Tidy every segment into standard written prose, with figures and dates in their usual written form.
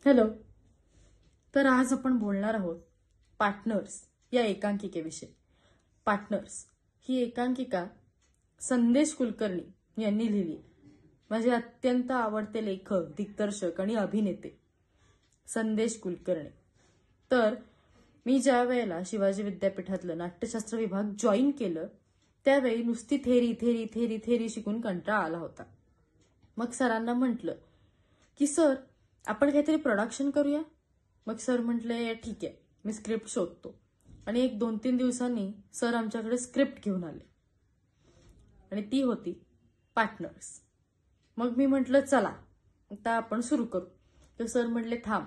Hello. तर आज आपण बोलणार आहोत पार्टनर्स या एकांकिकेविषयी. पार्टनर्स ही एकांकिका संदेश कुलकर्णी यांनी लिहिली. माझे अत्यंत आवडते लेखक, दिग्दर्शक आणि अभिनेते संदेश कुलकर्णी. तर मी ज्या वेळेला शिवाजी विद्यापीठातलं नाट्यशास्त्र विभाग जॉईन केलं त्यावेळी नुसती थेरी थेरी थेरी थेरी शिकून कंटाळा आला होता. मग सरांना म्हटलं की सर आपण काहीतरी प्रोडक्शन करूया. मग सर म्हटले ठीक आहे, मी स्क्रिप्ट शोधतो. आणि 1-2-3 दिवसांनी सर आमच्याकडे स्क्रिप्ट घेऊन आले आणि ती होती पार्टनर्स. मग मी म्हटलं चला आता आपण सुरू करू. तर सर म्हटले थांब,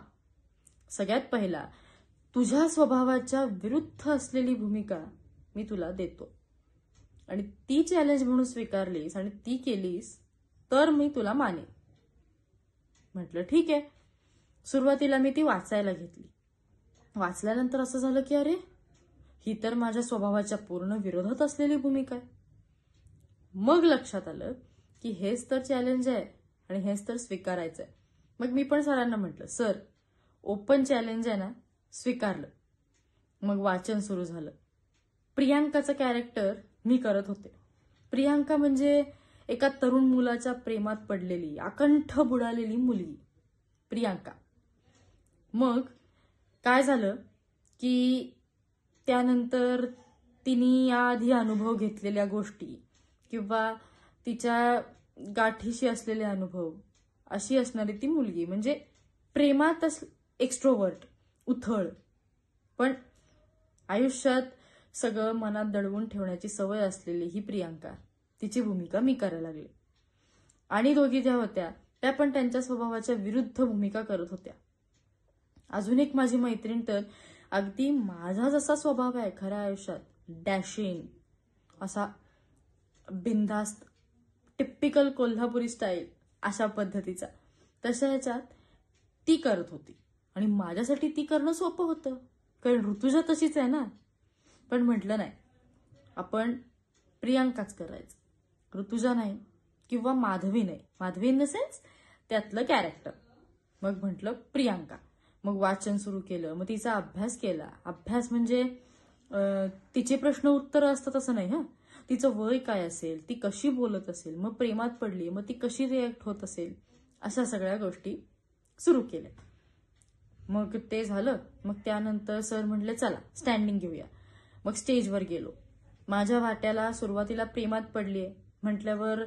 सगळ्यात पहिला तुझ्या स्वभावाच्या विरुद्ध असलेली भूमिका मी तुला देतो आणि ती चॅलेंज म्हणून स्वीकारलीस आणि ती केलीस तर मी तुला मानेन. म्हटलं ठीक आहे. सुरुवातीला मी ती वाचायला घेतली. वाचल्यानंतर असं झालं की अरे ही तर माझ्या स्वभावाच्या पूर्ण विरोधात असलेली भूमिका आहे. मग लक्षात आलं की हेच तर चॅलेंज आहे आणि हेच तर स्वीकारायचं आहे. मग मी पण सरांना म्हटलं सर ओपन चॅलेंज आहे ना, स्वीकारलं. मग वाचन सुरू झालं. प्रियांकाचं कॅरेक्टर मी करत होते. प्रियांका म्हणजे एका तरुण मुलाच्या प्रेमात पडलेली अकंठ बुडालेली मुलगी प्रियांका. मग काय झालं की त्यानंतर तिने याआधी अनुभव घेतलेल्या गोष्टी किंवा तिच्या गाठीशी असलेले अनुभव अशी असणारी ती मुलगी, म्हणजे प्रेमात एक्स्ट्रोवर्ट, उथळ, पण आयुष्यात सगळं मनात दडवून ठेवण्याची सवय असलेली ही प्रियांका, तिची भूमिका मी करायला लागले. आणि दोघी ज्या होत्या त्या पण त्यांच्या स्वभावाच्या विरुद्ध भूमिका करत होत्या. अजून एक माझी मैत्रीण तर अगदी माझा जसा स्वभाव आहे खऱ्या आयुष्यात, डॅशिंग असा, बिनधास्त, टिपिकल कोल्हापुरी स्टाईल अशा पद्धतीचा, तशा ह्याच्यात ती करत होती. आणि माझ्यासाठी ती करणं सोपं होतं कारण ऋतुजा तशीच आहे ना. पण म्हटलं नाही, आपण प्रियांकाच करायचं, ऋतुजा नाही किंवा माधवी नाही. माधवी इन द सेन्स त्यातलं कॅरेक्टर. मग म्हटलं प्रियांका. मग वाचन सुरू केलं. मग तिचा अभ्यास केला. अभ्यास म्हणजे तिचे प्रश्न उत्तर असतात असं नाही. तिचं वय काय असेल, ती कशी बोलत असेल, मग प्रेमात पडली मग ती कशी रिॲक्ट होत असेल, अशा सगळ्या गोष्टी सुरू केल्या. मग ते झालं. मग त्यानंतर सर म्हटले चला स्टँडिंग घेऊया. मग स्टेजवर गेलो. माझ्या वाट्याला सुरुवातीला प्रेमात पडलीये म्हटल्यावर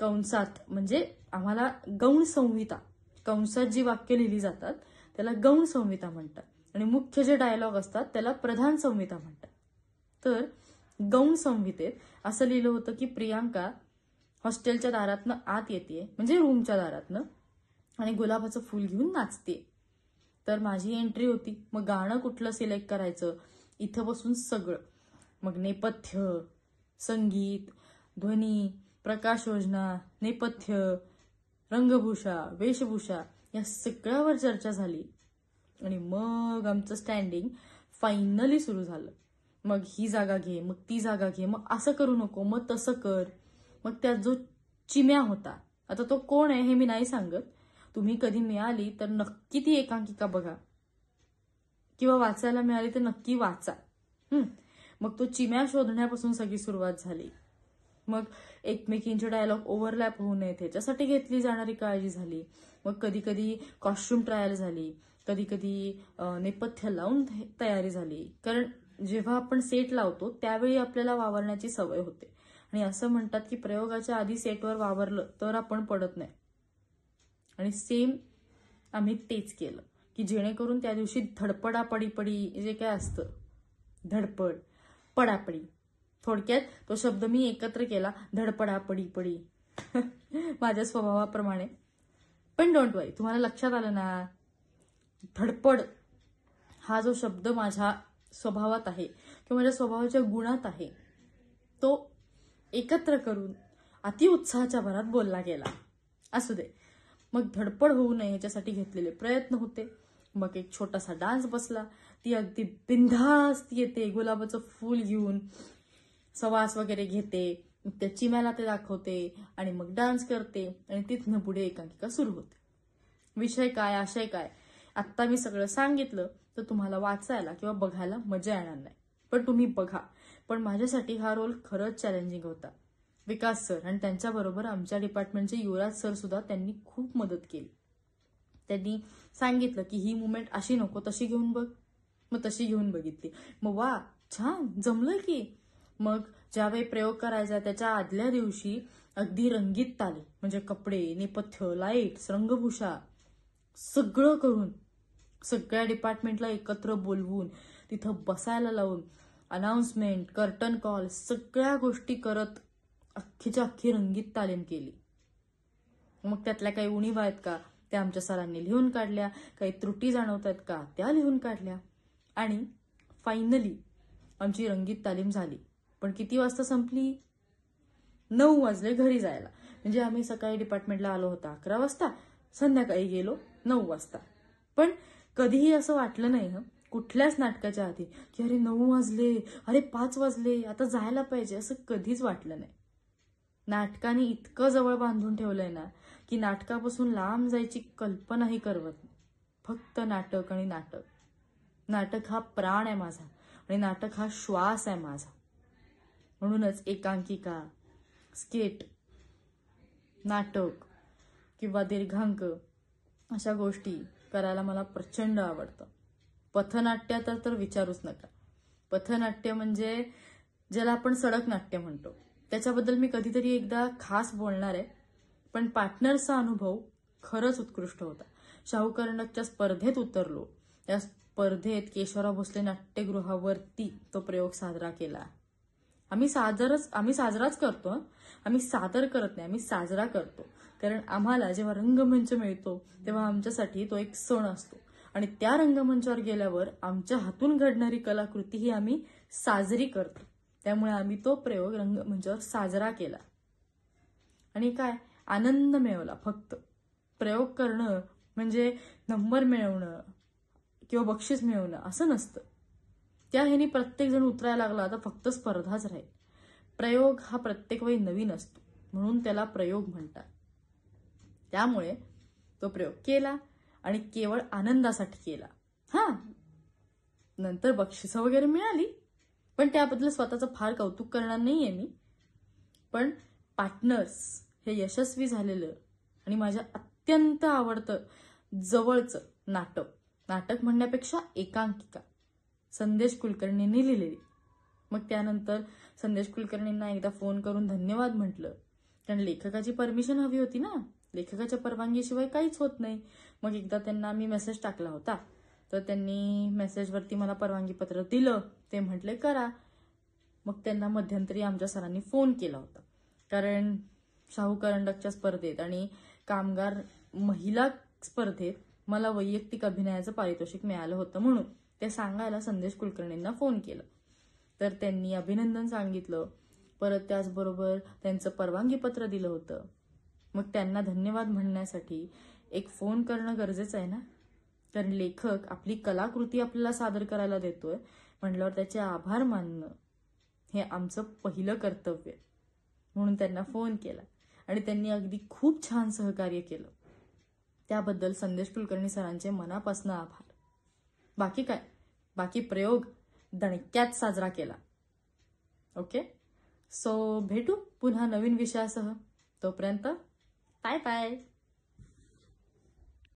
कंसात, म्हणजे आम्हाला गौण संहिता, कंसात जी वाक्य लिहिली जातात त्याला गौण संहिता म्हणतात आणि मुख्य जे डायलॉग असतात त्याला प्रधान संहिता म्हणतात. तर गौण संहितेत असं लिहिलं होतं की प्रियांका हॉस्टेलच्या दारातनं आत येते, म्हणजे रूमच्या दारातनं, आणि गुलाबाचं फूल घेऊन नाचते. तर माझी एंट्री होती. मग गाणं कुठलं सिलेक्ट करायचं, इथं बसून सगळं, मग नेपथ्य, संगीत, ध्वनी, प्रकाशयोजना, नेपथ्य, रंगभूषा, वेशभूषा या सगळ्यावर चर्चा झाली. आणि मग आमचं स्टँडिंग फायनली सुरू झालं. मग ही जागा घे, मग ती जागा घे, मग असं करू नको, मग तसं कर. मग त्यात जो चिम्या होता, आता तो कोण आहे हे मी नाही सांगत, तुम्ही कधी मिळाली तर नक्की ती एकांकिका बघा किंवा वाचायला मिळाली तर नक्की वाचा. मग तो चिम्या शोधण्यापासून सगळी सुरुवात झाली. मग एकमेकींचे डायलॉग ओव्हरलॅप होऊ नये त्याच्यासाठी घेतली जाणारी काळजी झाली. मग कधी कधी कॉस्ट्युम ट्रायल झाली, कधी कधी नेपथ्य लावून तयारी झाली. कारण जेव्हा आपण सेट लावतो त्यावेळी आपल्याला वावरण्याची सवय होते आणि असं म्हणतात की प्रयोगाच्या आधी सेटवर वावरलं तर आपण पडत नाही. आणि सेम आम्ही तेच केलं की जेणेकरून त्या दिवशी धडपडा पडी जे काय असतं, धडपड पडापडी, थोडक्यात तो शब्द मी एकत्र केला, धडपडा पडी माझ्या स्वभावाप्रमाणे. पण डोंट वरी, तुम्हाला लक्षात आलं ना, धडपड हा जो शब्द माझ्या स्वभावात आहे किंवा माझ्या स्वभावाच्या गुणात आहे तो एकत्र करून अतिउत्साहाच्या भरात बोलला गेला. असू दे. मग धडपड होऊ नये याच्यासाठी घेतलेले प्रयत्न होते. मग एक छोटासा डान्स बसला. ती अगदी बिनधास्त येते, गुलाबाचं फूल घेऊन सवास वगैरे घेते, त्या चिम्याला ते दाखवते आणि मग डान्स करते आणि तिथनं पुढे एकांकिका सुरू होते. विषय काय, आशय काय, आत्ता मी सगळं सांगितलं तर तुम्हाला वाचायला किंवा बघायला मजा येणार नाही, पण तुम्ही बघा. पण माझ्यासाठी हा रोल खरंच चॅलेंजिंग होता. विकास सर आणि त्यांच्याबरोबर आमच्या डिपार्टमेंटचे युवराज सर सुद्धा त्यांनी खूप मदत केली. त्यांनी सांगितलं की ही मुवमेंट अशी नको, तशी घेऊन बघ. मग तशी घेऊन बघितली. मग वा, छान जमलं की. मग ज्यावेळी प्रयोग करायचा त्याच्या आदल्या दिवशी अगदी रंगीत तालीम, म्हणजे कपडे, नेपथ्य, लाईट्स, रंगभूषा सगळं करून सगळ्या डिपार्टमेंटला एकत्र बोलवून तिथं बसायला लावून अनाउन्समेंट, कर्टन कॉल सगळ्या गोष्टी करत अख्खीच्या अख्खी रंगीत तालीम केली. मग त्यातल्या काही उणीवा आहेत का त्या आमच्या सरांनी लिहून काढल्या, काही त्रुटी जाणवत आहेत का त्या लिहून काढल्या. आणि फायनली आमची रंगीत तालीम झाली. पण किती वाजता संपली? 9 वाजले घरी जायला. म्हणजे आम्ही सकाळी डिपार्टमेंटला आलो होता 11 वाजता, संध्याकाळी गेलो 9 वाजता. पण कधीही असं वाटलं नाही कुठल्याच नाटकाच्या आधी की अरे 9 वाजले, अरे 5 वाजले, आता जायला पाहिजे, असं कधीच वाटलं नाही. नाटकाने इतकं जवळ बांधून ठेवलंय ना की नाटकापासून लांब जायची कल्पनाही करवत नाही. फक्त नाटक आणि नाटक. नाटक हा प्राण आहे माझा आणि नाटक हा श्वास आहे माझा. म्हणूनच एकांकिका, स्केट, नाटक किंवा दीर्घांक अशा गोष्टी करायला मला प्रचंड आवडतं. पथनाट्य तर विचारूच नका. पथनाट्य म्हणजे ज्याला आपण सडक नाट्य म्हणतो, त्याच्याबद्दल मी कधीतरी एकदा खास बोलणार आहे. पण पार्टनर्सचा अनुभव खरंच उत्कृष्ट होता. शाहू कर्णकच्या स्पर्धेत उतरलो. त्या स्पर्धेत केशवराव भोसले नाट्यगृहावरती तो प्रयोग साजरा केला. आम्ही साजराच करतो. आम्ही सादर करत नाही, आम्ही साजरा करतो. कारण आम्हाला जेव्हा रंगमंच मिळतो तेव्हा आमच्यासाठी तो एक सण असतो आणि त्या रंगमंचावर गेल्यावर आमच्या हातून घडणारी कलाकृती ही आम्ही साजरी करतो. त्यामुळे आम्ही तो प्रयोग रंगमंचावर साजरा केला आणि काय आनंद मिळवला. फक्त प्रयोग करणं म्हणजे नंबर मिळवणं किंवा बक्षीस मिळवणं असं नसतं. त्या ह्यानी प्रत्येक जण उतरायला लागला तर फक्त स्पर्धाच राहील. प्रयोग हा प्रत्येक वेळी नवीन असतो, म्हणून त्याला प्रयोग म्हणतात. त्यामुळे तो प्रयोग केला आणि केवळ आनंदासाठी केला. नंतर बक्षिसं वगैरे मिळाली, पण त्याबद्दल स्वतःचं फार कौतुक करणार नाहीये मी. पण पार्टनर्स हे यशस्वी झालेलं आणि माझ्या अत्यंत आवडतं जवळचं नाटक म्हणण्यापेक्षा एकांकिका संदेश कुलकर्णींनी लिहिलेली. मग त्यानंतर संदेश कुलकर्णींना एकदा फोन करून धन्यवाद म्हटलं, कारण लेखकाची परमिशन हवी होती ना. लेखकाच्या परवानगीशिवाय काहीच होत नाही. मग एकदा त्यांना मी मेसेज टाकला होता, तर त्यांनी मेसेजवरती मला परवानगी पत्र दिलं. ते म्हटले करा. मग त्यांना मध्यंतरी आमच्या सरांनी फोन केला होता, कारण शाहू करंडकच्या स्पर्धेत आणि कामगार महिला स्पर्धेत मला वैयक्तिक अभिनयाचं पारितोषिक मिळालं होतं, म्हणून ते सांगायला संदेश कुलकर्णींना फोन केला. तर त्यांनी अभिनंदन सांगितलं, परत त्याचबरोबर त्यांचं परवानगी पत्र दिलं होतं. मग त्यांना धन्यवाद म्हणण्यासाठी एक फोन करणं गरजेचं आहे ना, कारण लेखक आपली कलाकृती आपल्याला सादर करायला देतोय म्हटल्यावर त्याचे आभार मानणं हे आमचं पहिलं कर्तव्य. म्हणून त्यांना फोन केला आणि त्यांनी अगदी खूप छान सहकार्य केलं. त्याबद्दल संदेश कुलकर्णी सरांचे मनापासून आभार. बाकी काय, बाकी प्रयोग दणक्यात साजरा केला. ओके, सो भेटू पुन्हा नवीन विषयासह. तोपर्यंत बाय बाय.